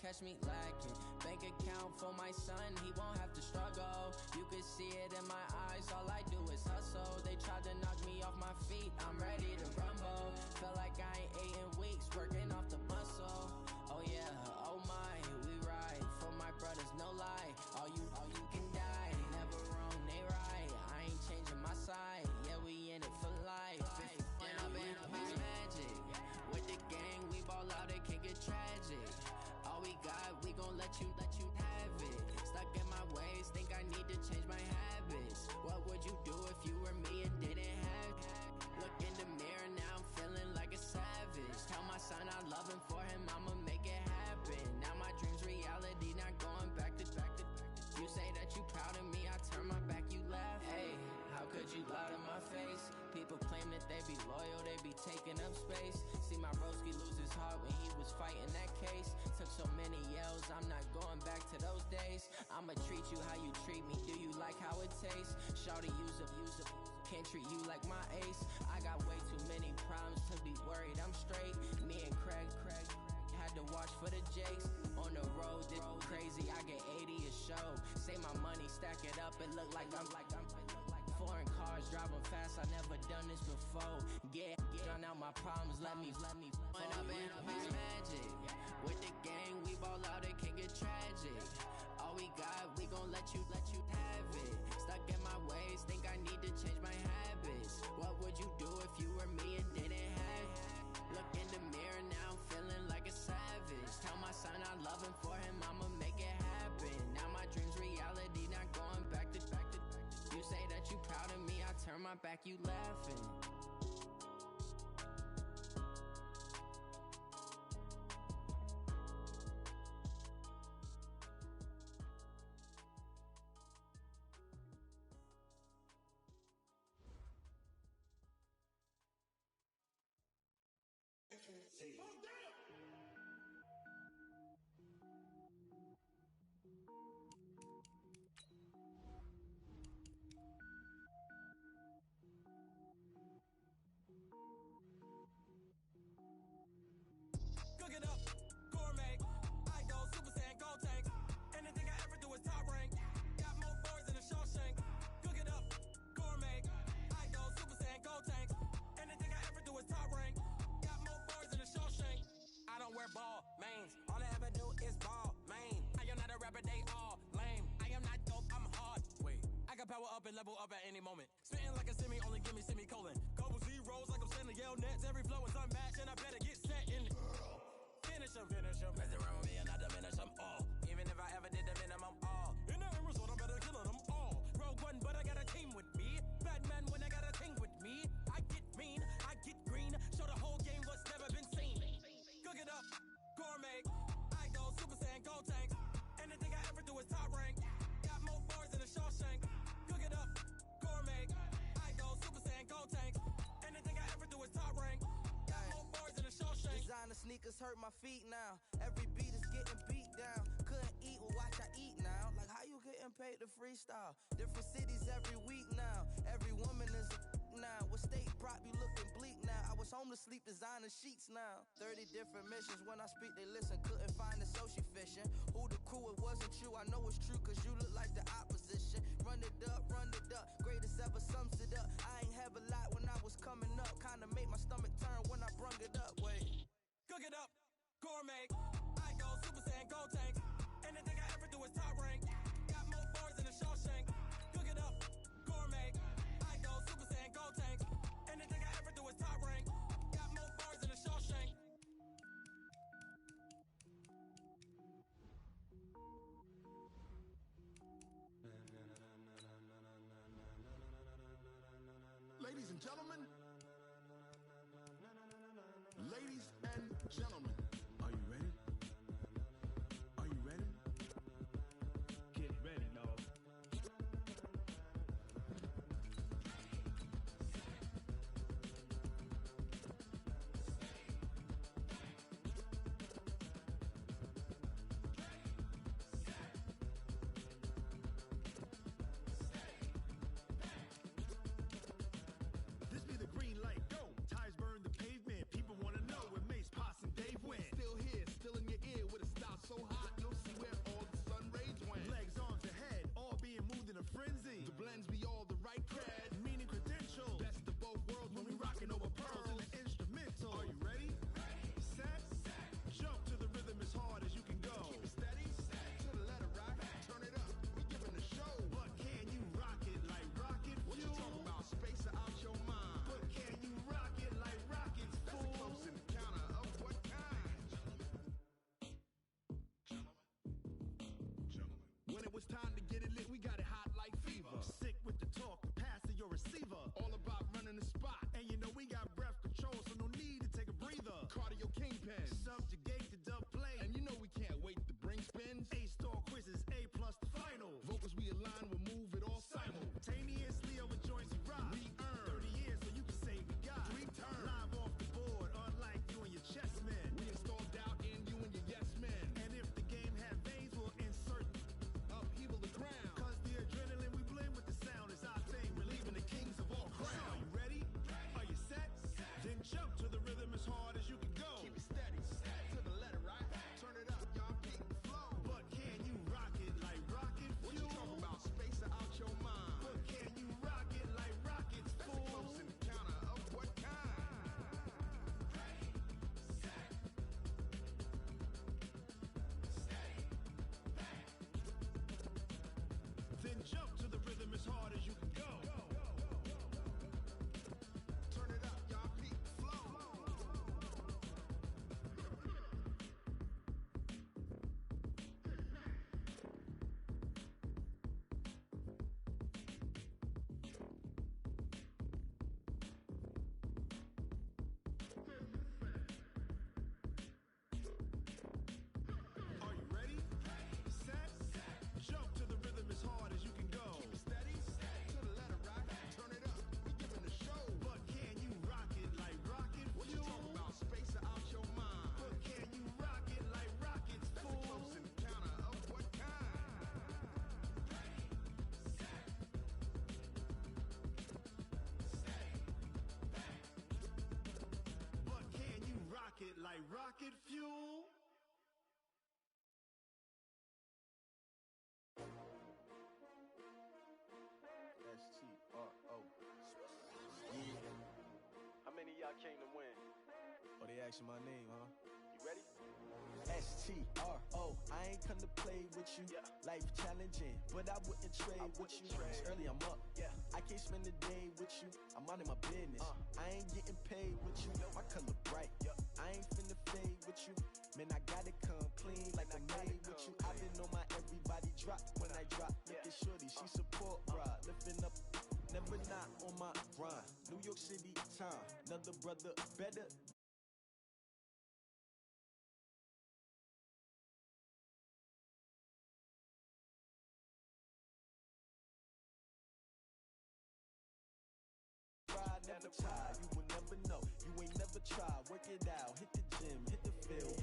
catch me lacking. Bank account for my son, he won't have to struggle. You can see it in my eyes, all I do is hustle. They tried to knock me off my feet, I'm ready to rumble. Feel like I ain't ate in weeks, working off the muscle. Oh yeah, oh my, we ride for my brothers, no lie. All you can die, never wrong, they right. I ain't changing my side, yeah, we in it for life. When I've been magic, with the gang, we ball out, it can get tragic. All we got, we gon' let you have it. Stuck in my ways, think I need to change my habits. What would you do if you were me and didn't have it? Look in the mirror, now I'm feeling like a savage. Tell my son I love him, for him I'ma make it happen. Now my dream's reality, not going back to. You say that you proud of me, I turn my back, you laugh. Hey, how could you lie to my face? People claim that they be loyal, they be taking up space. See my broski lose his heart when he was fighting that case. Took so many yells, I'm not going back to those days. I'ma treat you how you treat me, do you like how it tastes? Shawty, use up, can't treat you like my ace. I got way too many problems to be worried, I'm straight. Me and Craig had to watch for the Jakes. On the road, this crazy, I get 80 a show. Say my money, stack it up, it look like I'm foreign cars, driving fast, I never done this before. Get drown out my problems, let me When I've been magic, with the gang, we ball out, it can get tragic. All we got, we gon' let you have it. Stuck in my ways, think I need to change my habits. What would you do if you were me and didn't have it? Look in the mirror, now I'm feeling like a savage. Tell my son I love him, for him I'ma make it happen. Now my dream's reality, not going back to. You say that you proud of me, I turn my back, you laughing. Cook it up, gourmet. I go Super Saiyan, gold tank. Anything I ever do is top rank. Got more boys than a Shawshank. Cook it up, gourmet. I go Super Saiyan, gold tank. Anything I ever do is top rank. Got more boys than a Shawshank. I don't wear ball mains. All I ever do is ball main. I am not a rapper, they all lame. I am not dope, I'm hard. Wait, I can power up and level up at any moment. Spitting like a semi, only give me semicolon. Couple zeros like I'm sending yell nets. Every flow is unmatched and I better get set in. Finish him. Mess around with me and I diminish them all. Even if I ever did the minimum, all. In the end result, I'm better killing them all. Rogue One, but I got a team with me. Batman when I got a team with me. I get mean, I get green. Show the whole game what's never been seen. Cook it up, gourmet. I go Super Saiyan, gold tank. Anything I ever do is top rank. Got more bars than a Shawshank. Cook it up, gourmet. I go Super Saiyan, gold tank. Anything I ever do is top rank. Designer sneakers hurt my feet now. Every beat is getting beat down. Couldn't eat, well watch I eat now. Like how you getting paid to freestyle? Different cities every week now. Every woman is a now. With state prop, you looking bleak now. I was home to sleep, designer sheets now. 30 different missions. When I speak, they listen. Couldn't find the social fishing. Who the crew, it wasn't you. I know it's true, cause you look like the opposition. Run it up. Greatest ever sums it up. I ain't have a lot when I was coming up. Kinda made my stomach turn when I brung it up. Wait. Cook it up, gourmet. I go Super Saiyan, gold tank. Anything I ever do is top rank. Got more boys than a Shawshank. Cook it up, gourmet. I go Super Saiyan, gold tank. Anything I ever do is top rank. Got more boys than a Shawshank. Ladies and gentlemen. Ladies and gentlemen. it's time to get it lit. We got it hot like fever. Sick with the talk, the pass to your receiver. All about running the spot. And you know we got breath control, so no need to take a breather. Cardio kingpin, subjugate the dub play. And you know we can't wait to bring spins. A-star quizzes, A+ the final. Vocals we align, we'll move it all simultaneously over joints we rock. We earn 30 years, so you can say we got 3 turns. Live off the board, unlike you and your chess men. We install doubt in you and your yes men. And if the game had veins, we'll insert upheaval the ground. Cause the adrenaline we blend with the sound is our thing. Relieving the kings of all crowns. So are you ready? Are you set? Then jump to the rhythm as hard as you can go. Keep it steady, to the letter, right? Turn it up, y'all, beat the flow. But can you rock it like rocket fuel? What you talking about? Space out your mind. But can you rock it like rockets, fool? That's a close encounter of what kind? Ready, set, steady, back. Then jump to the rhythm as hard as you can go. Turn it up, y'all, beat the flow. Are you ready? Set, jump to the rhythm as hard as you can go. Keep it steady, to the letter, right? Turn it up, we giving the show. But can you rock it like rocket fuel? What you talking about? Space out your mind. But can you rock it like rockets, fool? That's a close encounter of what kind? Ready, set, steady, back. But can you rock it like rocket fuel? S-T-R-O. How many of y'all came to win? Oh, they asking my name, huh? You ready? S-T-R-O. I ain't come to play with you. Yeah. Life challenging, but I wouldn't trade with you. It's early, I'm up. Yeah. I can't spend the day with you. I'm minding my business. I ain't getting paid with you. My color bright. I ain't finna fade with you. Man, I gotta come clean like I made with you. I been on my everybody drop when I drop. Look at shorty, she support ride. Lifting up, never not on my grind. New York City time, another brother better. Never tired, you will never know. You ain't never tried, work it out, hit the gym, hit the field.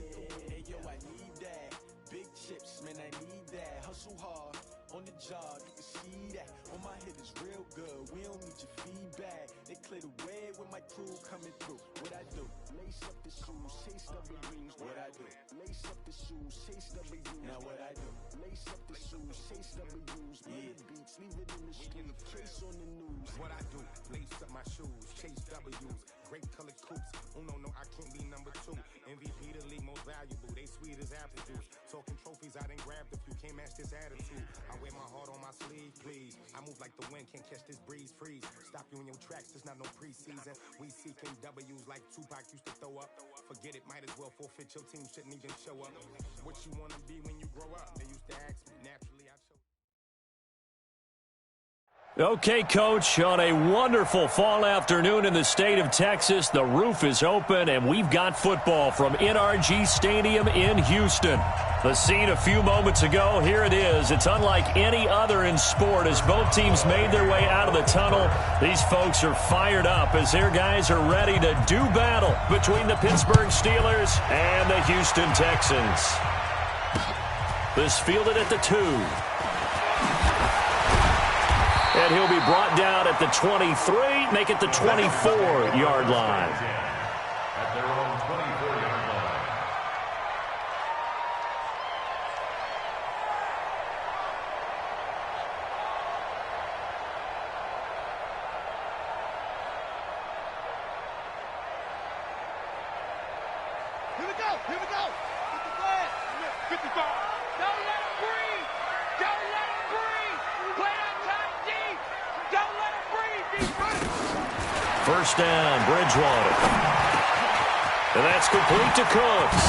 Hey yo, I need that. Big chips, man, I need that. Hustle hard, on the job, you can see that. On my head is real good, we don't need your feedback. They clear the way with my crew coming through. What I do? Lace up the shoes, chase W's. What I do? Lace up the shoes, chase W's. Now what I do? Lace up the shoes, chase W's. Yeah. Beats, leave it in the street, case on the news. What I do, lace up my shoes, chase W's, great colored coops. Oh no, I can't be number 2. MVP the league most valuable, they sweet as apple juice. Talking trophies, I done grabbed a few, can't match this attitude. I wear my heart on my sleeve, please. I move like the wind, can't catch this breeze, freeze. Stop you in your tracks, there's not no preseason. We seeking W's like Tupac used to throw up. Forget it, might as well forfeit, your team shouldn't even show up. What you wanna be when you grow up? They used to ask me, naturally I chose. Okay, Coach, on a wonderful fall afternoon in the state of Texas, the roof is open, and we've got football from NRG Stadium in Houston. The scene a few moments ago, here it is. It's unlike any other in sport as both teams made their way out of the tunnel. These folks are fired up as their guys are ready to do battle between the Pittsburgh Steelers and the Houston Texans. This fielded at the 2. And he'll be brought down at the 23, make it the 24-yard line. At their own 24-yard line. Here we go, here we go. Get the flag. 55. Don't let him breathe. Don't let him breathe. Play on time deep. Don't let him breathe. Defense. First down, Bridgewater. And that's complete to Cooks.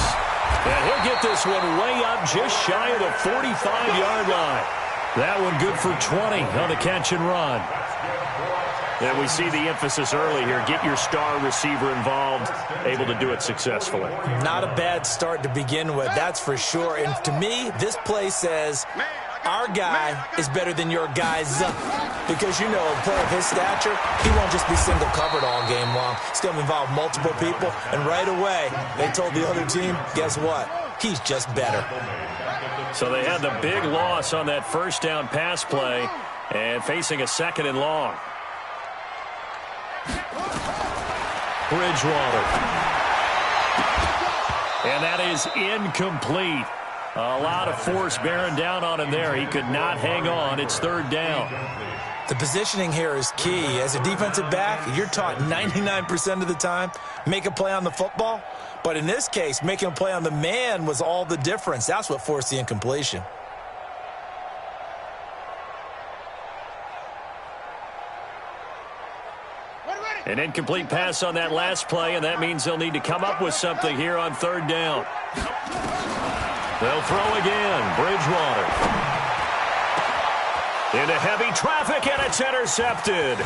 And he'll get this one way up just shy of the 45-yard line. That one good for 20 on the catch and run. And we see the emphasis early here. Get your star receiver involved, able to do it successfully. Not a bad start to begin with, that's for sure. And to me, this play says our guy is better than your guy's. Because, you know, a player of his stature, he won't just be single covered all game long. It's going to involve multiple people. And right away, they told the other team, guess what? He's just better. So they had the big loss on that first down pass play and facing a second and long. Bridgewater. And that is incomplete. A lot of force bearing down on him there. He could not hang on. It's third down. The positioning here is key. As a defensive back, you're taught 99% of the time, make a play on the football. But in this case, making a play on the man was all the difference. That's what forced the incompletion. An incomplete pass on that last play, and that means they'll need to come up with something here on third down. They'll throw again. Bridgewater. Into heavy traffic, and it's intercepted.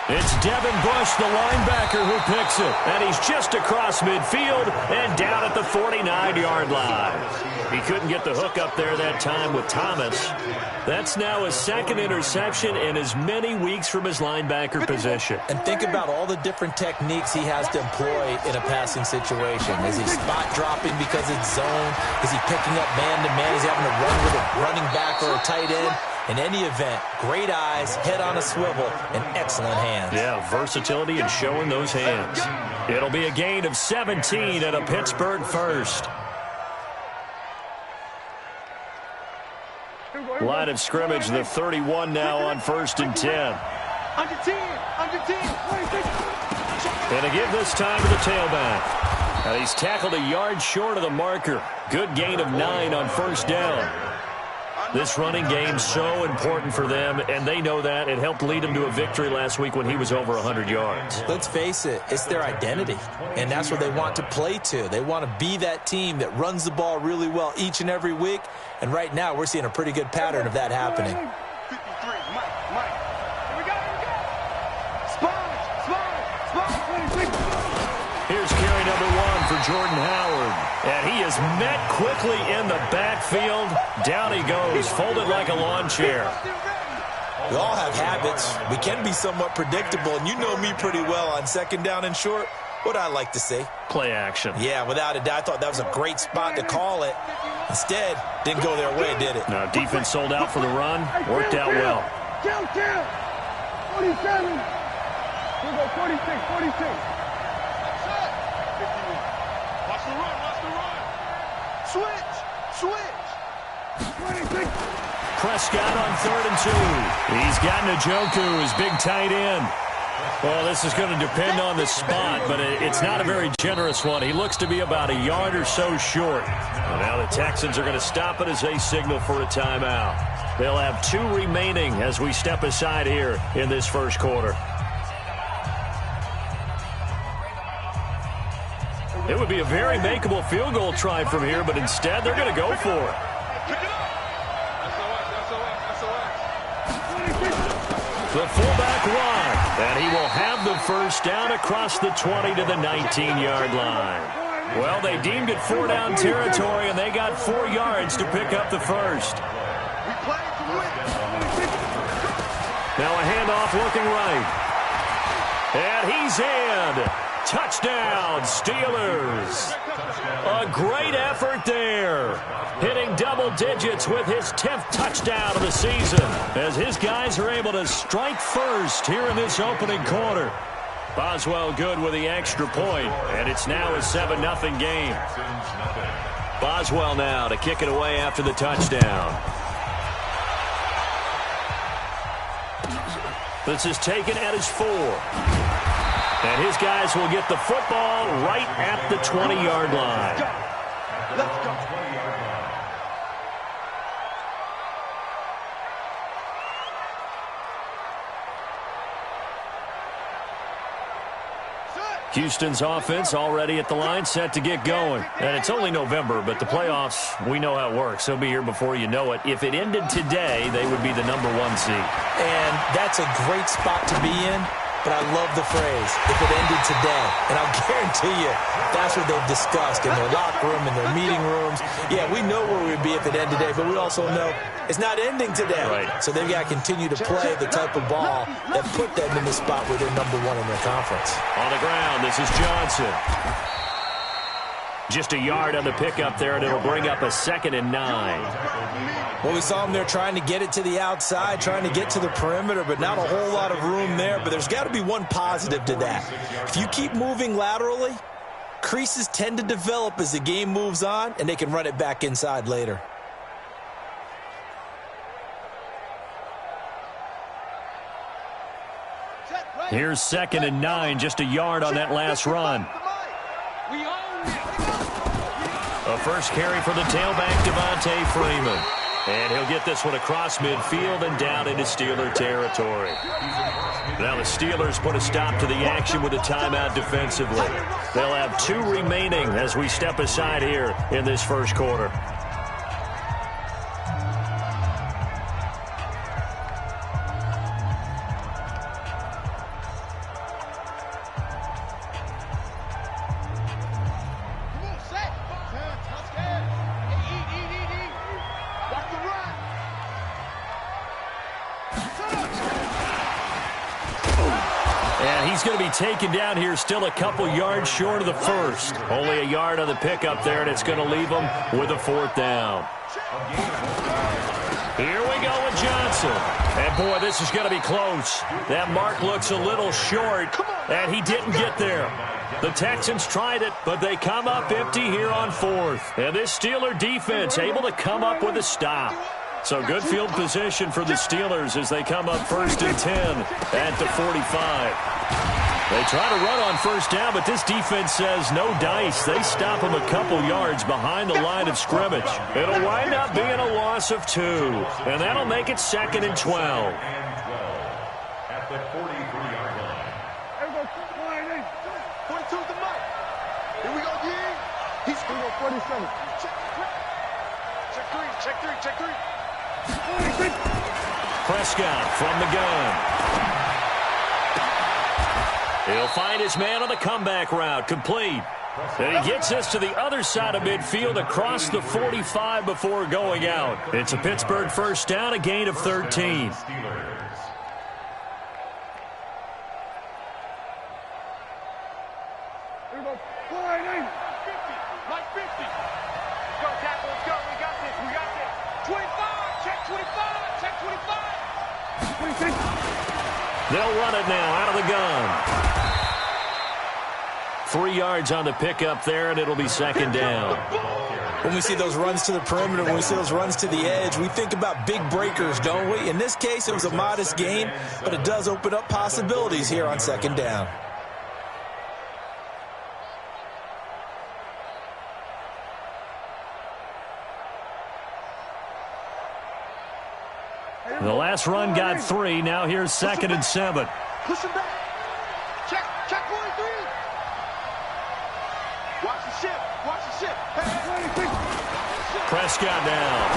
It's Devin Bush, the linebacker, who picks it. And he's just across midfield and down at the 49-yard line. He couldn't get the hook up there that time with Thomas. That's now his second interception in as many weeks from his linebacker position. And think about all the different techniques he has to employ in a passing situation. Is he spot dropping because it's zone? Is he picking up man-to-man? Is he having to run with a running back or a tight end? In any event, great eyes, head on a swivel, and excellent hands. Yeah, versatility and showing those hands. It'll be a gain of 17 and a Pittsburgh first. Line of scrimmage, the 31 now on 1st and 10. Under 10. And to give this time to the tailback. And he's tackled a yard short of the marker. Good gain of 9 on first down. This running game so important for them, and they know that. It helped lead them to a victory last week when he was over 100 yards. Let's face it, it's their identity, and that's what they want to play to. They want to be that team that runs the ball really well each and every week, and right now we're seeing a pretty good pattern of that happening. 53, Mike. Here we go. Spot. Here's carry number 1 for Jordan Howard. And he is met quickly in the backfield. Down he goes, folded like a lawn chair. We all have habits. We can be somewhat predictable, and you know me pretty well on second down and short. What I like to say? Play action. Yeah, without a doubt, I thought that was a great spot to call it. Instead, didn't go their way, did it? Now, defense sold out for the run. Worked out well. Count. 47. We'll go 46. Switch. 26. Prescott on 3rd and 2. He's got Njoku, his big tight end. Well, this is going to depend on the spot, but it's not a very generous one. He looks to be about a yard or so short. And now the Texans are going to stop it as they signal for a timeout. They'll have 2 remaining as we step aside here in this first quarter. It would be a very makeable field goal try from here, but instead they're going to go for it. The fullback run, and he will have the first down across the 20 to the 19-yard line. Well, they deemed it 4-down territory, and they got 4 yards to pick up the first. Now a handoff looking right. And he's in. Touchdown, Steelers. A great effort there. Hitting double digits with his 10th touchdown of the season as his guys are able to strike first here in this opening quarter. Boswell good with the extra point, and it's now a 7-0 game. Boswell now to kick it away after the touchdown. This is taken at his 4. And his guys will get the football right at the 20-yard line. Let's go. Houston's offense already at the line, set to get going. And it's only November, but the playoffs, we know how it works. They'll be here before you know it. If it ended today, they would be the #1 seed. And that's a great spot to be in. But I love the phrase, if it ended today. And I'll guarantee you, that's what they've discussed in their locker room, in their meeting rooms. Yeah, we know where we'd be if it ended today, but we also know it's not ending today. Right. So they've got to continue to play the type of ball that put them in the spot where they're #1 in their conference. On the ground, this is Johnson. Just a yard on the pickup there, and it'll bring up a 2nd and 9. Well, we saw them there trying to get it to the outside, trying to get to the perimeter, but not a whole lot of room there. But there's got to be one positive to that. If you keep moving laterally, creases tend to develop as the game moves on, and they can run it back inside later. Here's 2nd and 9, just a yard on that last run. A first carry for the tailback, Devontae Freeman. And he'll get this one across midfield and down into Steeler territory. Now the Steelers put a stop to the action with a timeout defensively. They'll have 2 remaining as we step aside here in this first quarter. Going to be taken down here, still a couple yards short of the first. Only a yard on the pickup there, and it's going to leave them with a 4th down. Here we go with Johnson. And, boy, this is going to be close. That mark looks a little short, and he didn't get there. The Texans tried it, but they come up empty here on 4th. And this Steeler defense able to come up with a stop. So good field position for the Steelers as they come up 1st and 10 at the 45. They try to run on 1st down, but this defense says no dice. They stop them a couple yards behind the line of scrimmage. It'll wind up being a loss of 2, and that'll make it 2nd and 12. At the 43-yard line. 42 the mark. Here we go, D. He's going to go 47. Check three. Prescott from the gun. He'll find his man on the comeback route, complete. And he gets us to the other side of midfield across the 45 before going out. It's a Pittsburgh 1st down, a gain of 13. They'll run it now out of the gun. 3 yards on the pickup there, and it'll be 2nd down. When we see those runs to the perimeter, when we see those runs to the edge, we think about big breakers, don't we? In this case, it was a modest gain, but it does open up possibilities here on 2nd down. The last run got 3. Now here's 2nd and 7. Push him back. Check 43. Watch the ship. Prescott down.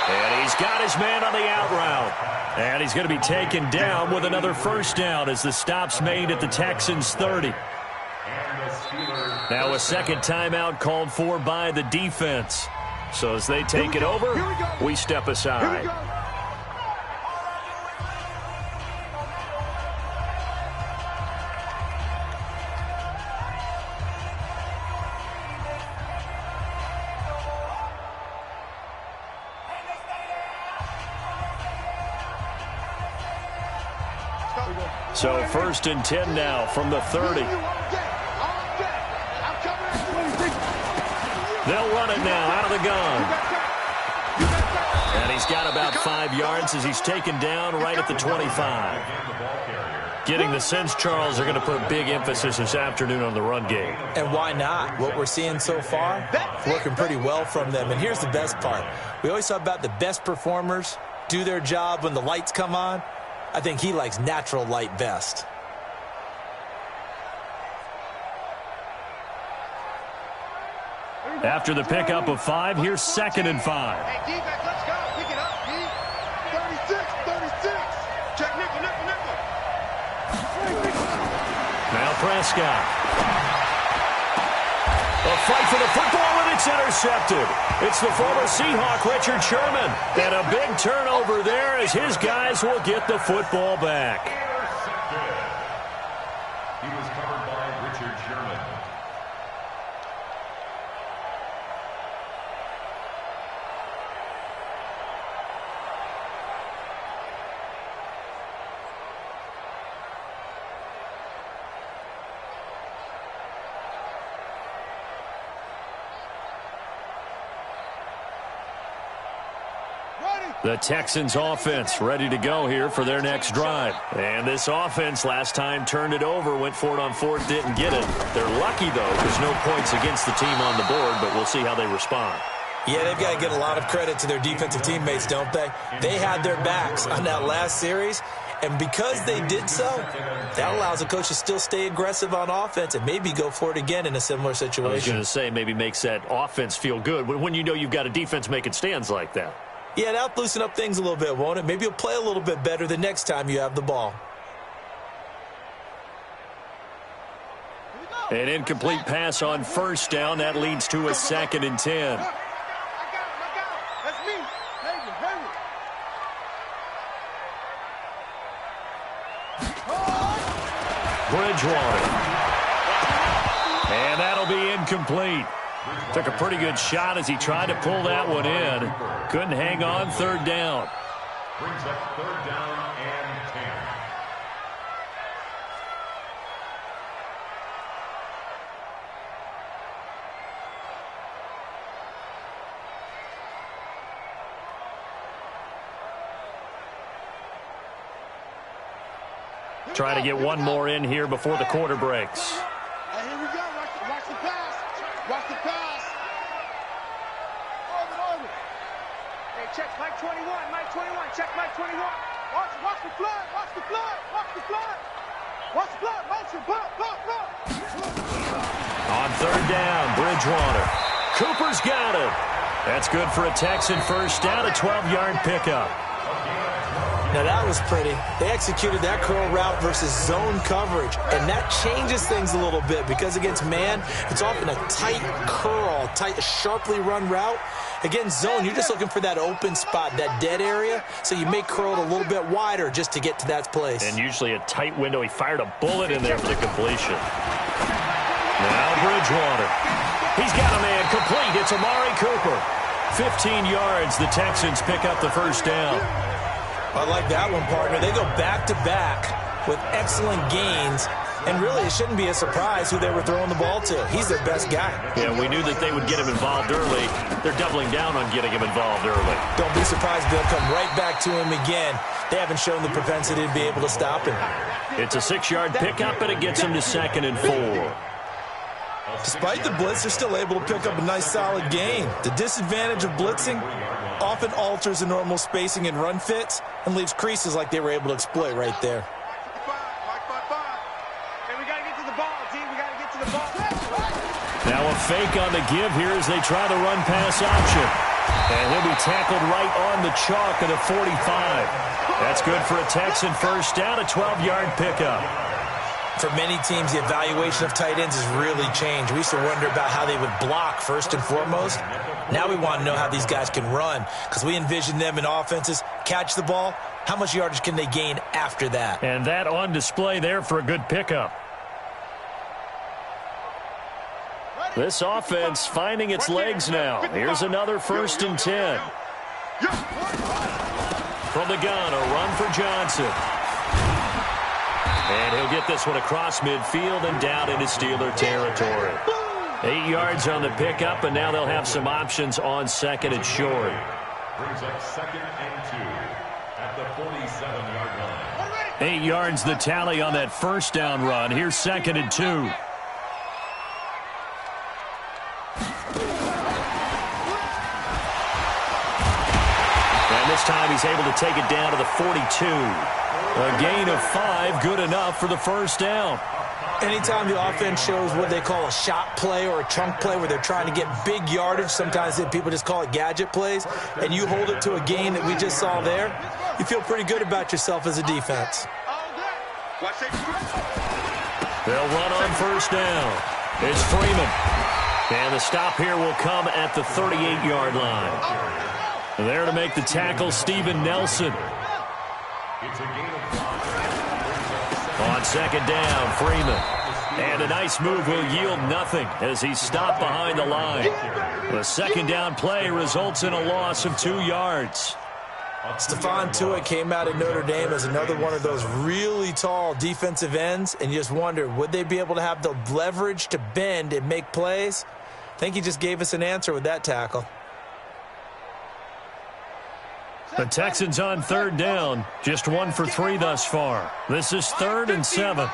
And he's got his man on the out route. And he's going to be taken down with another 1st down as the stop's made at the Texans 30. Now a 2nd timeout called for by the defense. So as they take it over, we step aside. So 1st and 10 now from the 30. They'll run it now out of the gun. And he's got about 5 yards as he's taken down right at the 25. Getting the sense, Charles, are going to put a big emphasis this afternoon on the run game. And why not? What we're seeing so far, working pretty well from them. And here's the best part. We always talk about the best performers do their job when the lights come on. I think he likes natural light best. After the pickup of 5, here's 2nd and 5. Hey, D-back, let's go. Pick it up, D. 36. Check nickel. Now Prescott. A fight for the football, and it's intercepted. It's the former Seahawk, Richard Sherman. And a big turnover there as his guys will get the football back. Intercepted. He was covered by Richard Sherman. The Texans offense ready to go here for their next drive. And this offense last time turned it over, went for it on 4th, didn't get it. They're lucky, though, there's no points against the team on the board, but we'll see how they respond. Yeah, they've got to get a lot of credit to their defensive teammates, don't they? They had their backs on that last series, and because they did so, that allows the coach to still stay aggressive on offense and maybe go for it again in a similar situation. I was going to say maybe makes that offense feel good when you know you've got a defense making stands like that. Yeah, that'll loosen up things a little bit, won't it? Maybe you'll play a little bit better the next time you have the ball. An incomplete pass on 1st down. That leads to a 2nd and 10. I got him. That's me. Bridgewater. And that'll be incomplete. Took a pretty good shot as he tried to pull that one in. Couldn't hang on, 3rd down. Brings up 3rd down and 10. Try to get one more in here before the quarter breaks. Hey, here we go. Watch the pass. Watch the pass. Orbit. Hey, check Mike 21. Check Mike 21. Watch the flood. Watch the flood. Motion. Pop. On 3rd down, Bridgewater. Cooper's got it. That's good for a Texan 1st down, a 12-yard pickup. Now, that was pretty. They executed that curl route versus zone coverage, and that changes things a little bit because against man, it's often a tight curl, sharply run route. Against zone, you're just looking for that open spot, that dead area, so you may curl it a little bit wider just to get to that place. And usually a tight window. He fired a bullet in there for the completion. Now Bridgewater. He's got a man complete. It's Amari Cooper. 15 yards. The Texans pick up the 1st down. I like that one, partner. They go back-to-back with excellent gains, and really it shouldn't be a surprise who they were throwing the ball to. He's their best guy. Yeah, we knew that they would get him involved early. They're doubling down on getting him involved early. Don't be surprised they'll come right back to him again. They haven't shown the propensity to be able to stop him. It's a 6-yard pickup, and it gets him to 2nd and 4. Despite the blitz, they're still able to pick up a nice, solid gain. The disadvantage of blitzing often alters the normal spacing and run fits and leaves creases like they were able to exploit right there. Hey, we got to get to the ball, team. We got to get to the ball. Now a fake on the give here as they try the run-pass option. And he'll be tackled right on the chalk at a 45. That's good for a Texan 1st down, a 12-yard pickup. For many teams, the evaluation of tight ends has really changed. We used to wonder about how they would block first and foremost. Now we want to know how these guys can run because we envision them in offenses, catch the ball, how much yardage can they gain after that? And that on display there for a good pickup. This offense finding its legs now. Here's another 1st and 10. From the gun, a run for Johnson. And he'll get this one across midfield and down into Steeler territory. 8 yards on the pickup, and now they'll have some options on 2nd and short. Brings up 2nd and 2 at the 47-yard line. 8 yards the tally on that 1st down run. Here's 2nd and 2. this time he's able to take it down to the 42. A gain of 5, good enough for the first down. Anytime the offense shows what they call a shot play or a chunk play where they're trying to get big yardage, sometimes people just call it gadget plays, and you hold it to a gain that we just saw there, you feel pretty good about yourself as a defense. They'll run on first down. It's Freeman. And the stop here will come at the 38-yard line. There to make the tackle, Steven Nelson. On second down, Freeman. And a nice move will yield nothing as he's stopped behind the line. The second down play results in a loss of 2 yards. Stephon Tuitt came out of Notre Dame as another one of those really tall defensive ends, and you just wonder, would they be able to have the leverage to bend and make plays? I think he just gave us an answer with that tackle. The Texans on third down, just 1 for 3 thus far. This is 3rd and 7.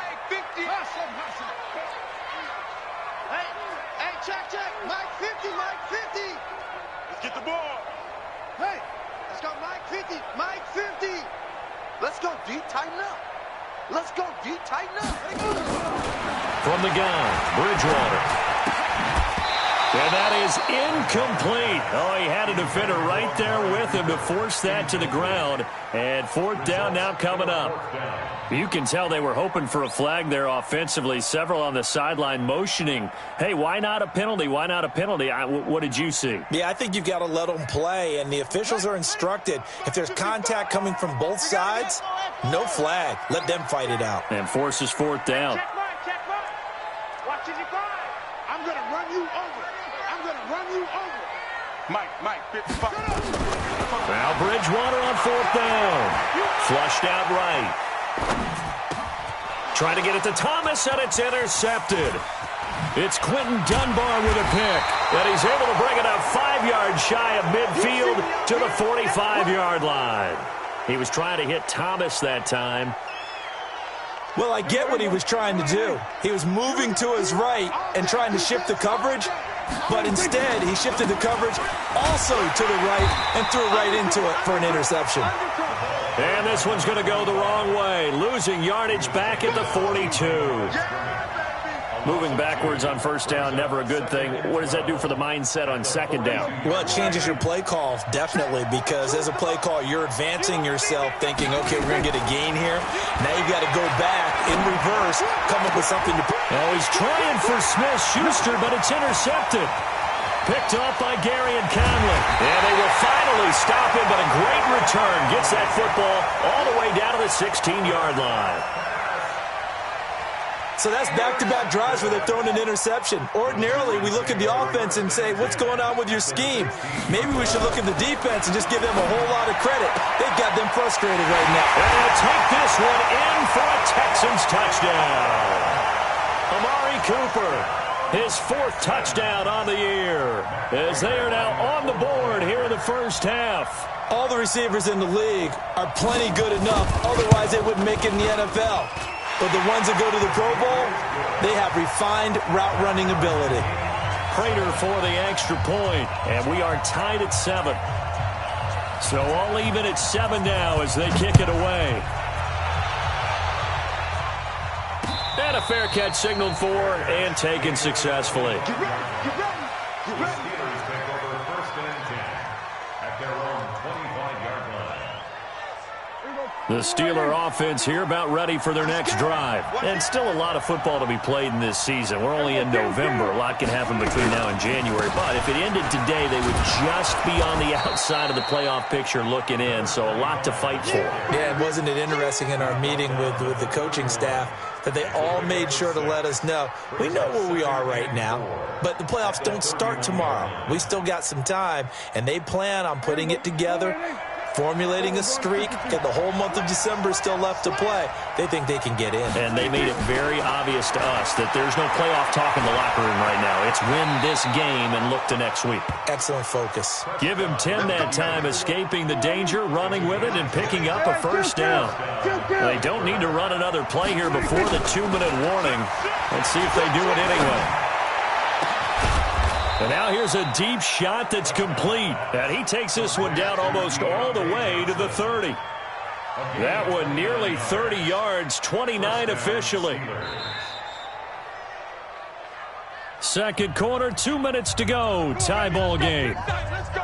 Let's go, D. Tighten up. From the gun, Bridgewater. And that is incomplete. Oh, he had a defender right there with him to force that to the ground. And 4th down now coming up. You can tell they were hoping for a flag there offensively. Several on the sideline motioning, hey, why not a penalty? Why not a penalty? What did you see? Yeah, I think you've got to let them play, and the officials are instructed. If there's contact coming from both sides, no flag. Let them fight it out. And forces 4th down. Check mark. Watch as you fly. I'm going to run you over. Mike, 55. Now Bridgewater on 4th down. Flushed out right. Trying to get it to Thomas, and it's intercepted. It's Quentin Dunbar with a pick. And he's able to bring it up 5 yards shy of midfield to the 45-yard line. He was trying to hit Thomas that time. Well, I get what he was trying to do. He was moving to his right and trying to shift the coverage, but instead he shifted the coverage also to the right and threw right into it for an interception. And this one's going to go the wrong way, losing yardage back at the 42. Moving backwards on first down, never a good thing. What does that do for the mindset on second down? Well, it changes your play call, definitely, because as a play call, you're advancing yourself thinking, okay, we're going to get a gain here. Now you've got to go back in reverse, come up with something to... Oh, he's trying for Smith-Schuster, but it's intercepted. Picked off by Gary and Conley. And they will finally stop him, but a great return gets that football all the way down to the 16-yard line. So that's back-to-back drives where they're throwing an interception. Ordinarily, we look at the offense and say, what's going on with your scheme? Maybe we should look at the defense and just give them a whole lot of credit. They've got them frustrated right now. And they'll take this one in for a Texans touchdown. Amari Cooper, his 4th touchdown on the year, as they are now on the board here in the first half. All the receivers in the league are plenty good enough. Otherwise, they wouldn't make it in the NFL. But the ones that go to the Pro Bowl, they have refined route-running ability. Prater for the extra point, and we are tied at 7. So all even at 7 now as they kick it away. And a fair catch signaled for and taken successfully. Get ready. Steelers take over 1st and 10 at their own 25-yard line. The Steeler offense here about ready for their next drive. And still a lot of football to be played in this season. We're only in November. A lot can happen between now and January. But if it ended today, they would just be on the outside of the playoff picture looking in. So a lot to fight for. Yeah, and wasn't it interesting in our meeting with the coaching staff that they all made sure to let us know, we know where we are right now, but the playoffs don't start tomorrow. We still got some time, and they plan on putting it together, formulating a streak, and the whole month of December is still left to play. They think they can get in. And they made it very obvious to us that there's no playoff talk in the locker room right now. It's win this game and look to next week. Excellent focus. Give him 10 that time, escaping the danger, running with it, and picking up a first down. They don't need to run another play here before the 2-minute warning. Let's see if they do it anyway. And now here's a deep shot that's complete. And he takes this one down almost all the way to the 30. That one nearly 30 yards, 29 officially. Second quarter, 2 minutes to go. Tie ball game. Let's go.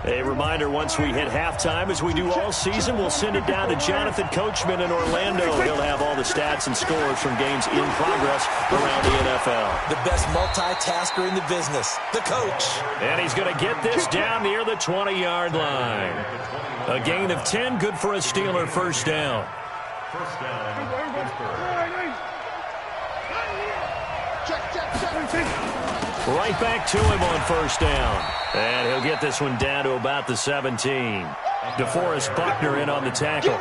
A reminder, once we hit halftime, as we do all season, we'll send it down to Jonathan Coachman in Orlando. He'll have all the stats and scores from games in progress around the NFL. The best multitasker in the business, the coach. And he's going to get this down near the 20-yard line. A gain of 10, good for a Steeler first down. First down, Pittsburgh. Right back to him on first down. And he'll get this one down to about the 17. DeForest Buckner in on the tackle.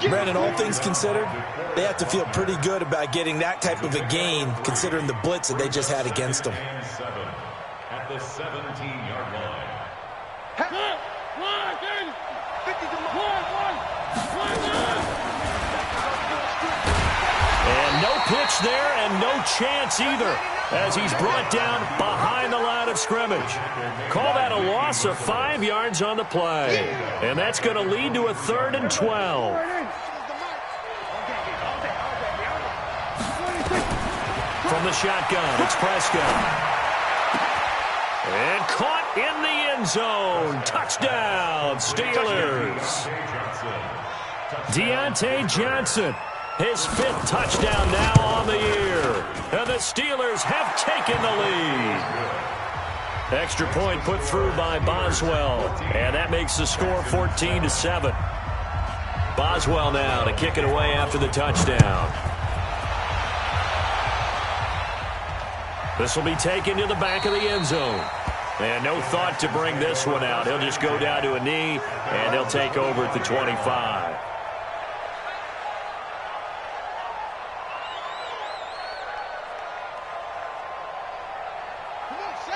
Brandon, all things considered, they have to feel pretty good about getting that type of a gain, considering the blitz that they just had against them. At the 17-yard line. And no pitch there and no chance either, as he's brought down behind the line of scrimmage. Call that a loss of 5 yards on the play. And that's going to lead to a 3rd and 12. From the shotgun, it's Prescott. And caught in the end zone. Touchdown, Steelers. Deontay Johnson. His 5th touchdown now on the year. And the Steelers have taken the lead. Extra point put through by Boswell. And that makes the score 14-7. Boswell now to kick it away after the touchdown. This will be taken to the back of the end zone. And no thought to bring this one out. He'll just go down to a knee, and he'll take over at the 25.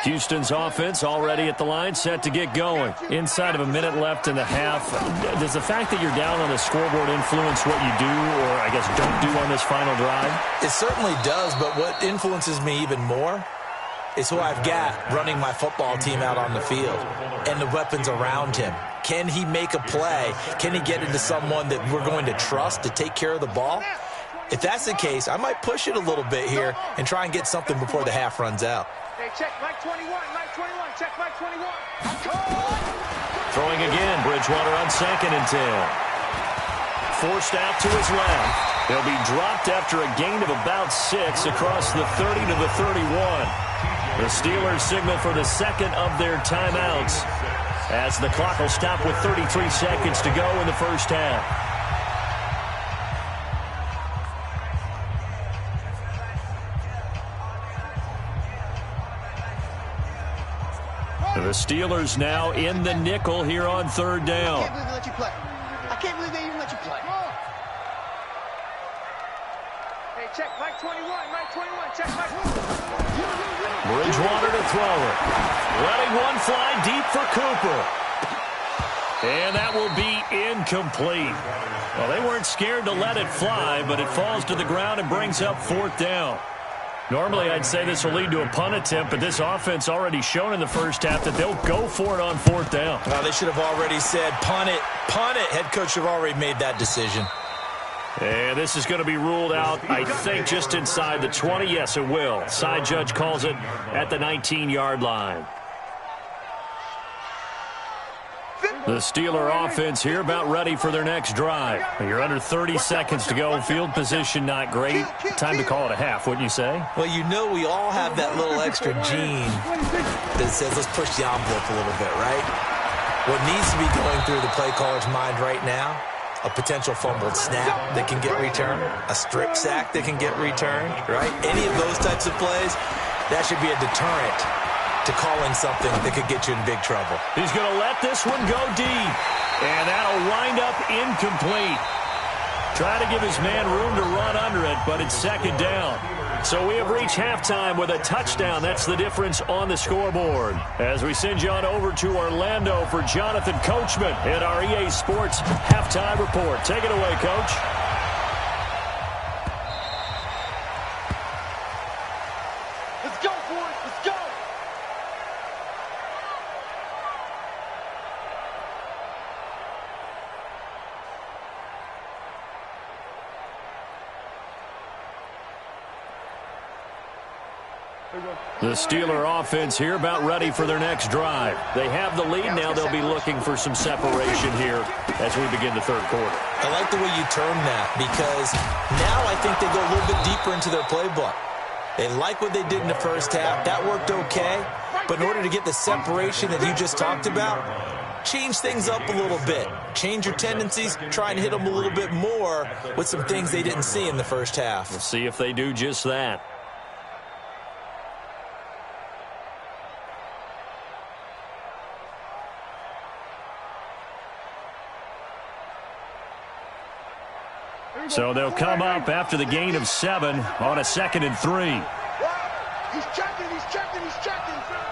Houston's offense already at the line, set to get going. Inside of a minute left in the half. Does the fact that you're down on the scoreboard influence what you do, or I guess don't do on this final drive? It certainly does, but what influences me even more is who I've got running my football team out on the field and the weapons around him. Can he make a play? Can he get into someone that we're going to trust to take care of the ball? If that's the case, I might push it a little bit here and try and get something before the half runs out. Hey, check Mike 21, check Mike 21. Throwing again, Bridgewater on 2nd and 10. Forced out to his left. He'll be dropped after a gain of about 6 across the 30 to the 31. The Steelers signal for the second of their timeouts as the clock will stop with 33 seconds to go in the first half. The Steelers now in the nickel here on 3rd down. I can't believe they let you play. I can't believe they even let you play. Hey, check Mike 21, check Mike. Bridgewater to throw it. Letting one fly deep for Cooper. And that will be incomplete. Well, they weren't scared to let it fly, but it falls to the ground and brings up 4th down. Normally, I'd say this will lead to a punt attempt, but this offense already shown in the first half that they'll go for it on 4th down. Well, they should have already said, punt it, punt it. Head coach should have already made that decision. And this is going to be ruled out, I think, just inside the 20. Yes, it will. Side judge calls it at the 19-yard line. The Steeler offense here about ready for their next drive. You're under 30 seconds to go. Field position not great. Time to call it a half, wouldn't you say? Well, you know we all have that little extra gene that says let's push the envelope a little bit, right? What needs to be going through the play caller's mind right now, a potential fumbled snap that can get returned, a strip sack that can get returned, right? Any of those types of plays, that should be a deterrent to calling something that could get you in big trouble. He's going to let this one go deep, and that'll wind up incomplete. Try to give his man room to run under it, but it's 2nd down. So we have reached halftime with a touchdown. That's the difference on the scoreboard. As we send you on over to Orlando for Jonathan Coachman in our EA Sports Halftime Report. Take it away, Coach. Let's go, boys. Let's go. The Steeler offense here about ready for their next drive. They have the lead. Now they'll be looking for some separation here as we begin the third quarter. I like the way you term that because now I think they go a little bit deeper into their playbook. They like what they did in the first half. That worked okay. But in order to get the separation that you just talked about, change things up a little bit. Change your tendencies. Try and hit them a little bit more with some things they didn't see in the first half. We'll see if they do just that. So they'll come up after the gain of 7 on a 2nd and 3. He's checking.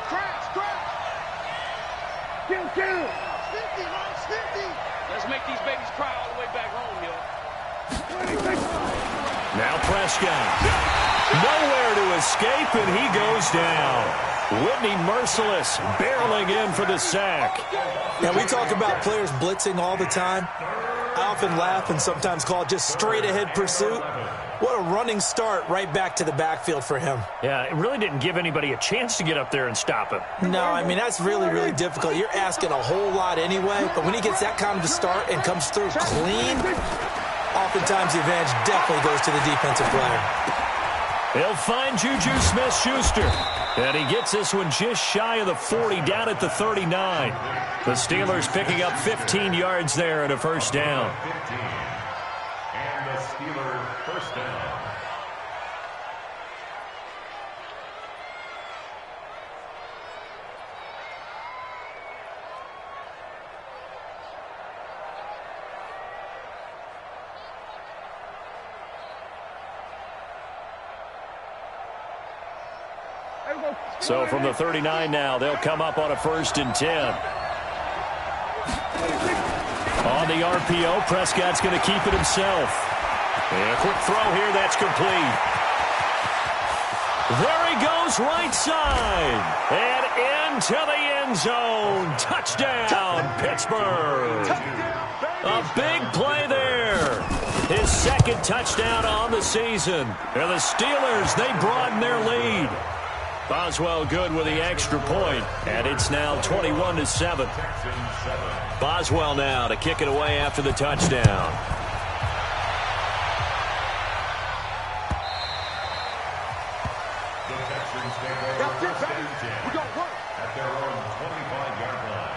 Crash. Kill. 50, Lance, 50. Let's make these babies cry all the way back home, yo. Now Prescott. Nowhere to escape, and he goes down. Whitney Merciless barreling in for the sack. Now, we talk about players blitzing all the time. I often laugh and sometimes call it just straight-ahead pursuit. What a running start right back to the backfield for him. Yeah, it really didn't give anybody a chance to get up there and stop him. No, I mean, that's really, really difficult. You're asking a whole lot anyway, but when he gets that kind of a start and comes through clean, oftentimes the advantage definitely goes to the defensive player. He'll find Juju Smith-Schuster. And he gets this one just shy of the 40, down at the 39. The Steelers picking up 15 yards there and a first down. 15. And the Steelers first down. So from the 39 now, they'll come up on a 1st and 10. On the RPO, Prescott's going to keep it himself. And a quick throw here, that's complete. There he goes, right side. And into the end zone. Touchdown, Pittsburgh. A big play there. His 2nd touchdown on the season. And the Steelers, they broaden their lead. Boswell good with the extra point, and it's now 21-7. Boswell now to kick it away after the touchdown. The Texans take over first and 10 at their own 25-yard line.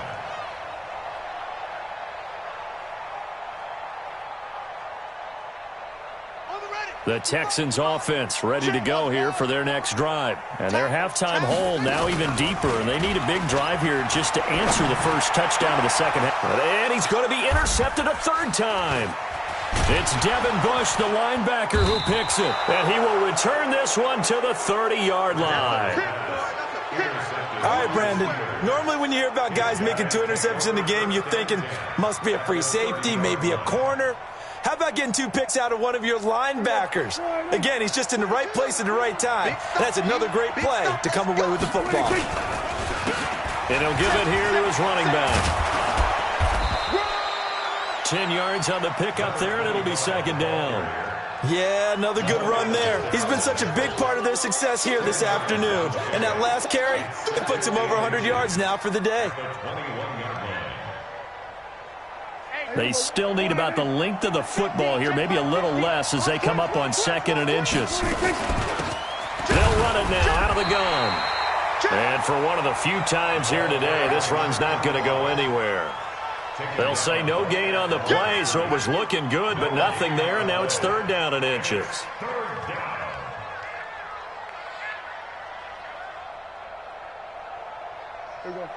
The Texans offense ready to go here for their next drive. And their halftime hole now even deeper. And they need a big drive here just to answer the first touchdown of the second half. And he's going to be intercepted a 3rd time. It's Devin Bush, the linebacker, who picks it. And he will return this one to the 30-yard line. All right, Brandon. Normally when you hear about guys making 2 interceptions in the game, you're thinking must be a free safety, maybe a corner. How about getting 2 picks out of one of your linebackers? Again, he's just in the right place at the right time. That's another great play to come away with the football. And he'll give it here to his running back. 10 yards on the pickup there, and it'll be 2nd down. Yeah, another good run there. He's been such a big part of their success here this afternoon. And that last carry, it puts him over 100 yards now for the day. They still need about the length of the football here, maybe a little less as they come up on 2nd and inches. They'll run it now out of the gun. And for one of the few times here today, this run's not going to go anywhere. They'll say no gain on the play, so it was looking good, but nothing there, and now it's 3rd down and inches. Here we go.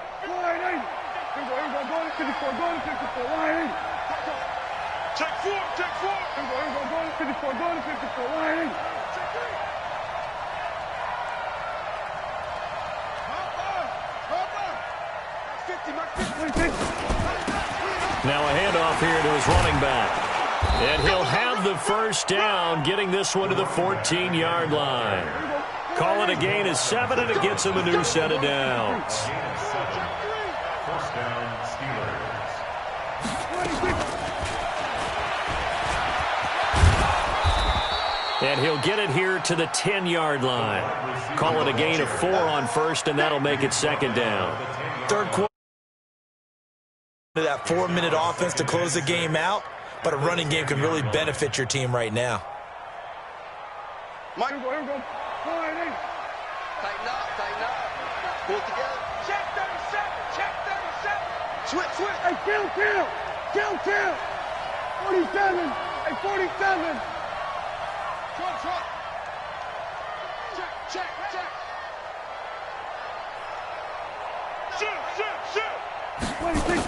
Go to 54, line 8. Check 4. Here we go, go to 54, line 8. Now a handoff here to his running back. And he'll have the first down, getting this one to the 14-yard line. Call it a gain of 7, and it gets him a new set of downs. First down, Steelers. And he'll get it here to the 10-yard line. Call it a gain of 4 on first, and that'll make it second down. Third quarter, that 4-minute offense to close the game out, but a running game can really benefit your team right now. Mike, here we go. Tighten up. Pull it together. Check 37. Switch. Hey, kill. 47. Hey, 47. Trump. Check. Shoot. 26.